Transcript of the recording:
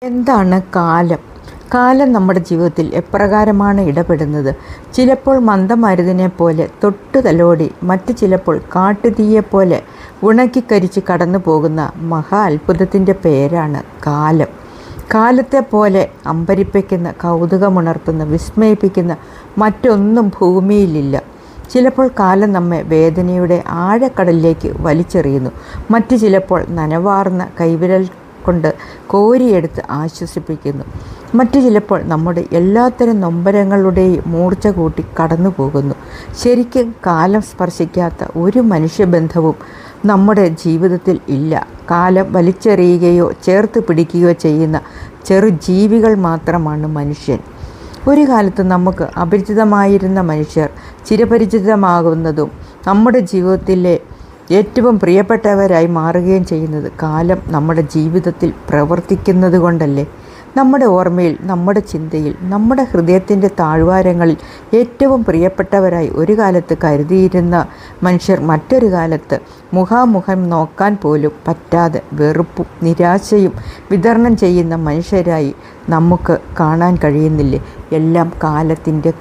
എന്താണ് കാലം? കാലം നമ്മുടെ ജീവിതത്തിൽ എപ്രകാരമാണ് ഇടപെടുന്നത്? ചിലപ്പോൾ മന്ദമരുതിനെപ്പോലെ തൊട്ടു തലോടി, മറ്റു ചിലപ്പോൾ കാട്ടുതീയെപ്പോലെ ഉണക്കിക്കരിച്ച് കടന്നു പോകുന്ന മഹാ അത്ഭുതത്തിൻ്റെ പേരാണ് കാലം. കാലത്തെപ്പോലെ അമ്പരിപ്പിക്കുന്ന, കൗതുകമുണർത്തുന്ന, വിസ്മയിപ്പിക്കുന്ന മറ്റൊന്നും ഭൂമിയിലില്ല. ചിലപ്പോൾ കാലം നമ്മെ വേദനയുടെ ആഴക്കടലിലേക്ക് വലിച്ചെറിയുന്നു. മറ്റു ചിലപ്പോൾ നനവാർന്ന കൈവിരൽ കൊണ്ട് കോരിയെടുത്ത് ആശ്വസിപ്പിക്കുന്നു. മറ്റു ചിലപ്പോൾ നമ്മുടെ എല്ലാത്തരം നൊമ്പരങ്ങളുടെയും മൂർച്ച കൂട്ടി കടന്നു പോകുന്നു. ശരിക്കും കാലം സ്പർശിക്കാത്ത ഒരു മനുഷ്യബന്ധവും നമ്മുടെ ജീവിതത്തിൽ ഇല്ല. കാലം വലിച്ചെറിയുകയോ ചേർത്ത് പിടിക്കുകയോ ചെയ്യുന്ന ചെറു ജീവികൾ മാത്രമാണ് മനുഷ്യൻ. ഒരു കാലത്ത് നമുക്ക് അപരിചിതമായിരുന്ന മനുഷ്യർ ചിരപരിചിതമാകുന്നതും നമ്മുടെ ജീവിതത്തിലെ ഏറ്റവും പ്രിയപ്പെട്ടവരായി മാറുകയും ചെയ്യുന്നത് കാലം നമ്മുടെ ജീവിതത്തിൽ പ്രവർത്തിക്കുന്നത് കൊണ്ടല്ലേ? നമ്മുടെ ഓർമ്മയിൽ, നമ്മുടെ ചിന്തയിൽ, നമ്മുടെ ഹൃദയത്തിൻ്റെ താഴ്വാരങ്ങളിൽ ഏറ്റവും പ്രിയപ്പെട്ടവരായി ഒരു കാലത്ത് കരുതിയിരുന്ന മനുഷ്യർ മറ്റൊരു കാലത്ത് മുഖാമുഖം നോക്കാൻ പോലും പറ്റാതെ വെറുപ്പും നിരാശയും വിതരണം ചെയ്യുന്ന മനുഷ്യരായി നമുക്ക് കാണാൻ കഴിയുന്നില്ലേ? എല്ലാം കാലത്തിൻ്റെ